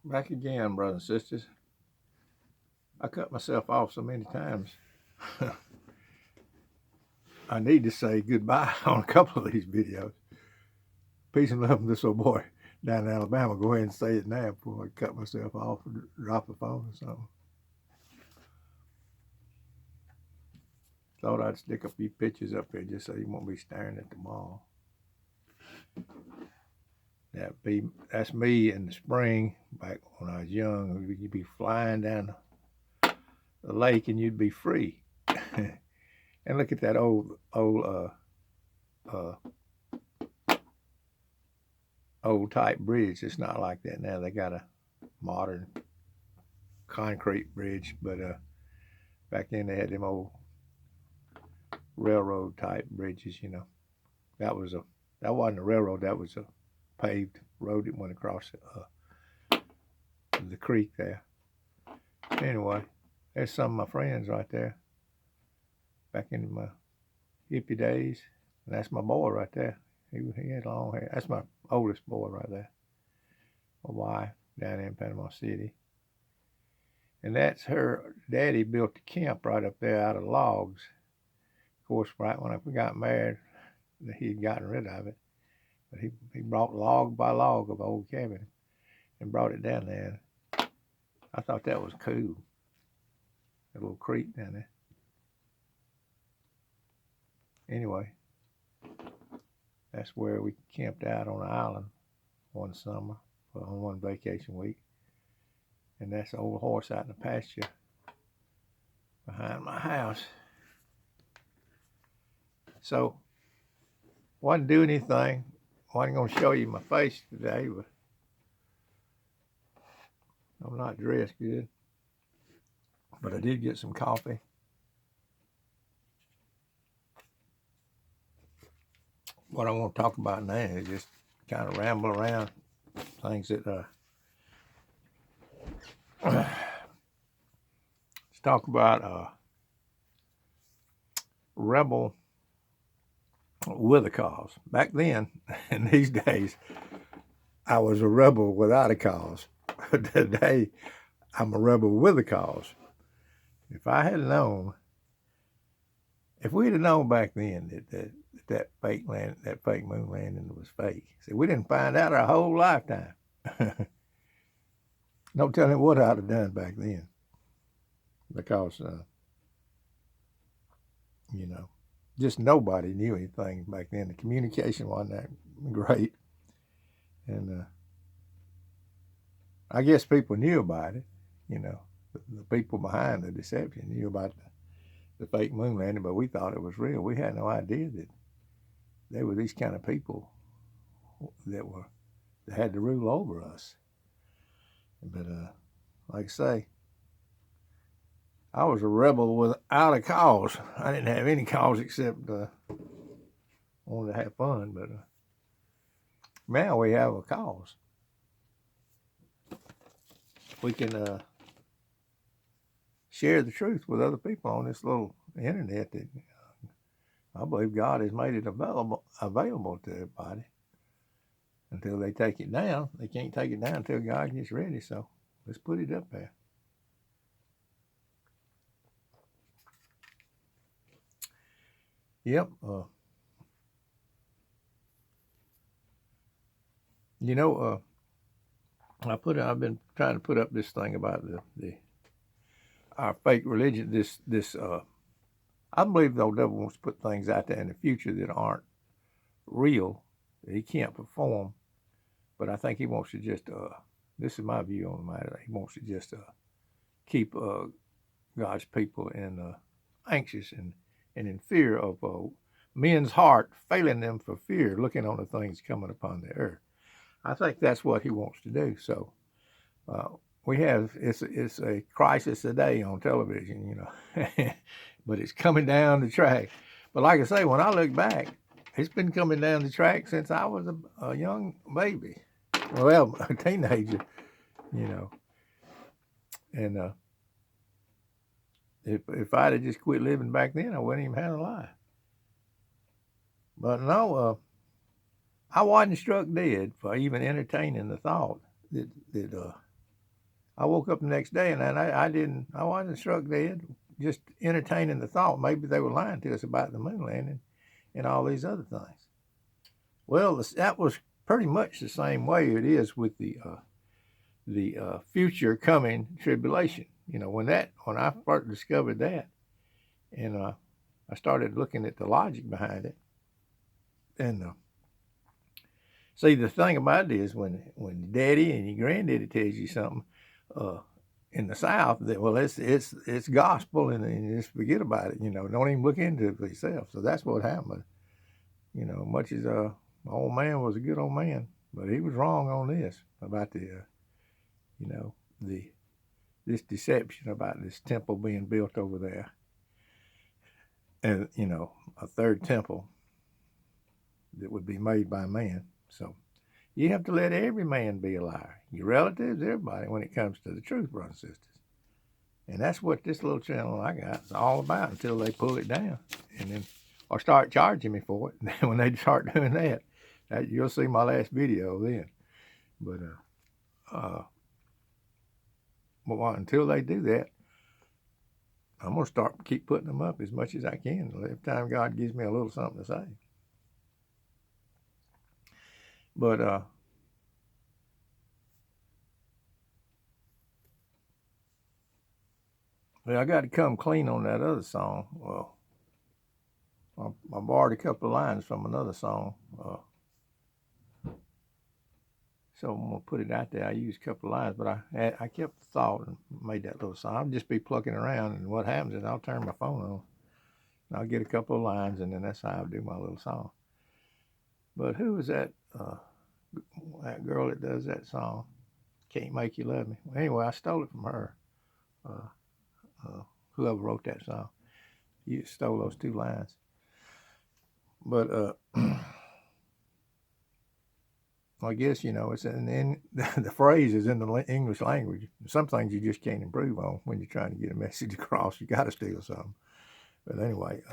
Back again, brothers and sisters. I cut myself off so many times. I need to say goodbye on a couple of these videos. Peace and love from this old boy down in Alabama. Go ahead and say it now before I cut myself off or drop the phone or something. Thought I'd stick a few pictures up here just so you won't be staring at the mall. That's me in the spring, back when I was young. You'd be flying down the lake and you'd be free. And look at that old type bridge. It's not like that now. They got a modern concrete bridge, but back then they had them old railroad type bridges. That wasn't a railroad. That was a paved road that went across the creek there. Anyway, there's some of my friends right there. Back in my hippie days, and that's my boy right there. He had long hair. That's my oldest boy right there. My wife down there in Panama City. And that's her daddy built the camp right up there out of logs. Of course, right when we got married, he'd gotten rid of it. But he brought log by log of old cabin and brought it down there. I thought that was cool. A little creek down there. Anyway, that's where we camped out on the island one summer on one vacation week. And that's the old horse out in the pasture behind my house. So, wasn't doing anything. Wasn't going to show you my face today, but I'm not dressed good. But I did get some coffee. What I want to talk about now is just kind of ramble around things that let's talk about rebel with a cause. Back then, in these days, I was a rebel without a cause. Today, I'm a rebel with a cause. If I had known, if we'd have known back then that fake moon landing was fake, see, we didn't find out our whole lifetime. No telling what I'd have done back then, because just nobody knew anything back then. The communication wasn't that great, and I guess people knew about it. The people behind the deception knew about the fake moon landing, but we thought it was real. We had no idea that there were these kind of people that had to rule over us. But like I say, I was a rebel without a cause. I didn't have any cause except wanted to have fun. But now we have a cause. We can share the truth with other people on this little internet that I believe God has made it available to everybody. Until they take it down. They can't take it down until God gets ready. So let's put it up there. Yep. I've been trying to put up this thing about our fake religion. I believe the devil wants to put things out there in the future that aren't real, that he can't perform. But I think he wants to just, this is my view on the matter, he wants to just keep God's people anxious and in fear of men's heart, failing them for fear, looking on the things coming upon the earth. I think that's what he wants to do. So it's a crisis today on television, but it's coming down the track. But like I say, when I look back, it's been coming down the track since I was a young baby. Well, a teenager, And if I'd have just quit living back then, I wouldn't even have a life. But no, I wasn't struck dead for even entertaining the thought that I woke up the next day and I wasn't struck dead, just entertaining the thought maybe they were lying to us about the moon landing and all these other things. Well, that was pretty much the same way it is with the future coming tribulation. You know, when I first discovered that, and I started looking at the logic behind it, and see, the thing about it is when Daddy and your granddaddy tells you something uh, in the South, that well, it's gospel, and just forget about it. You know, don't even look into it for yourself. So that's what happened. You know, much as my old man was a good old man, but he was wrong on this about the you know the this deception about this temple being built over there, and you know a third temple that would be made by man. So you have to let every man be a liar, your relatives, everybody, when it comes to the truth, brothers and sisters. And that's what this little channel I got is all about until they pull it down, and then or start charging me for it. And when they start doing that, you'll see my last video then. But until they do that, I'm gonna keep putting them up as much as I can. Every time God gives me a little something to say. But well, I got to come clean on that other song. Well, I borrowed a couple of lines from another song. So I'm gonna put it out there. I used a couple of lines, but I kept the thought and made that little song. I'll just be plucking around, and what happens is I'll turn my phone on, and I'll get a couple of lines, and then that's how I do my little song. But who is that? That girl that does that song, "Can't Make You Love Me." Well, anyway, I stole it from her. Whoever wrote that song, you stole those two lines. But I guess, you know, it's in the phrase is in the English language. Some things you just can't improve on when you're trying to get a message across. You got to steal something. But anyway,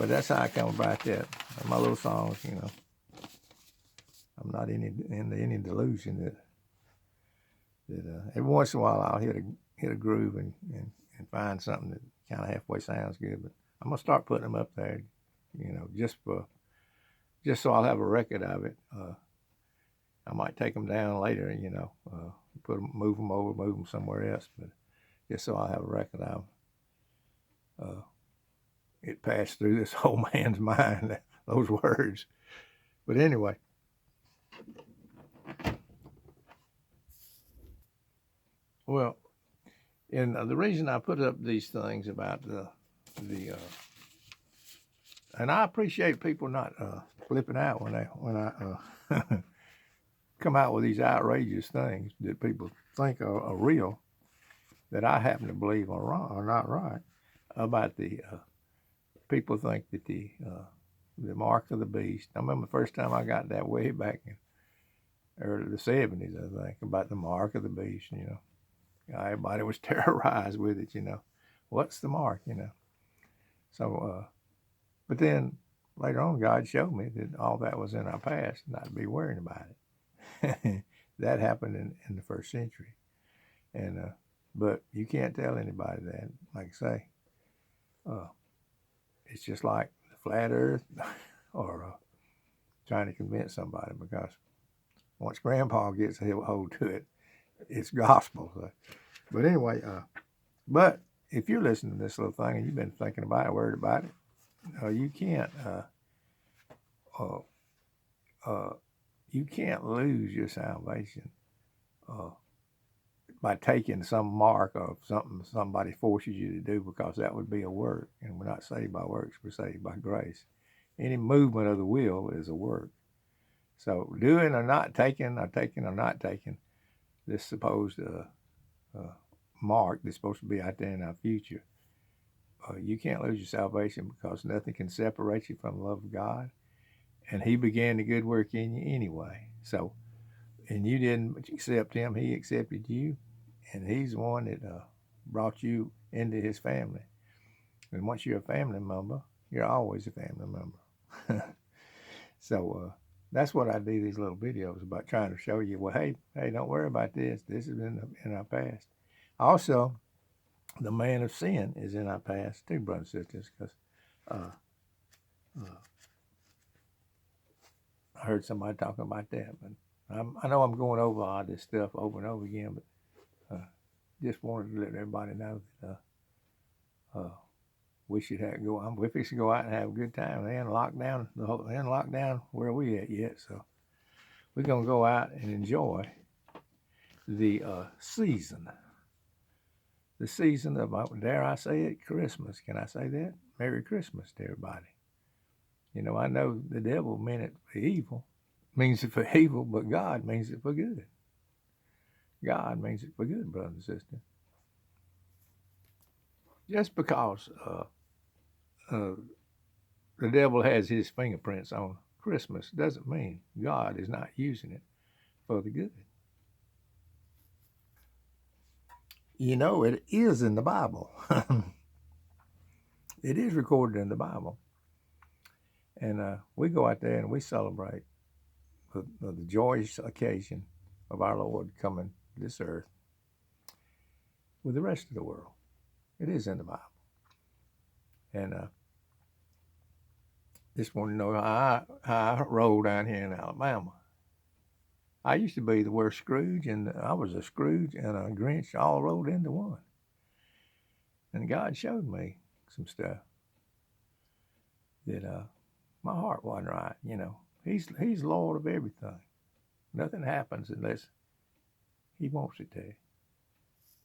that's how I come about that. My little songs, you know. I'm not in any delusion that every once in a while I'll hit a groove and find something that kind of halfway sounds good. But I'm gonna start putting them up there, you know, just so I'll have a record of it. I might take them down later, you know, move them somewhere else, but just so I'll have a record of them. It passed through this old man's mind, those words. But anyway, well, and the reason I put up these things about and I appreciate people not flipping out when I come out with these outrageous things that people think are real, that I happen to believe are wrong or not right, about the people think that the mark of the beast. I remember the first time I got that way back in early the 70s, I think, about the mark of the beast. You know, everybody was terrorized with it. You know, what's the mark? You know, so but then later on, God showed me that all that was in our past, not to be worrying about it. That happened in the first century, and but you can't tell anybody that. Like I say, it's just like the flat Earth, or trying to convince somebody, because once Grandpa gets a hold to it, it's gospel. So. But anyway, but if you're listening to this little thing and you've been thinking about it, worried about it, you can't. You can't lose your salvation by taking some mark of something somebody forces you to do, because that would be a work, and we're not saved by works, we're saved by grace. Any movement of the will is a work. So doing or not taking, or taking or not taking this supposed mark that's supposed to be out there in our future, you can't lose your salvation, because nothing can separate you from the love of God. And he began the good work in you anyway. So, and you didn't accept him, he accepted you. And he's the one that brought you into his family. And once you're a family member, you're always a family member. So, That's what I do these little videos about, trying to show you, well, hey, don't worry about this. This is in our past. Also, the man of sin is in our past too, brothers and sisters, because uh, uh, I heard somebody talking about that. But I know I'm going over all this stuff over and over again, but just wanted to let everybody know that we should have go. We're fixing to go out and have a good time. They ain't locked down where we at yet, so we're gonna go out and enjoy the season. The season of, dare I say it, Christmas. Can I say that? Merry Christmas to everybody. You know, I know the devil meant it for evil, means it for evil, but God means it for good. God means it for good, brother and sister. Just because uh, the devil has his fingerprints on Christmas doesn't mean God is not using it for the good. You know, it is in the Bible. It is recorded in the Bible. And we go out there and we celebrate the joyous occasion of our Lord coming to this earth with the rest of the world. It is in the Bible. And just want to know how I roll down here in Alabama. I used to be the worst Scrooge, and I was a Scrooge and a Grinch all rolled into one. And God showed me some stuff that my heart wasn't right. You know, He's Lord of everything. Nothing happens unless He wants it to.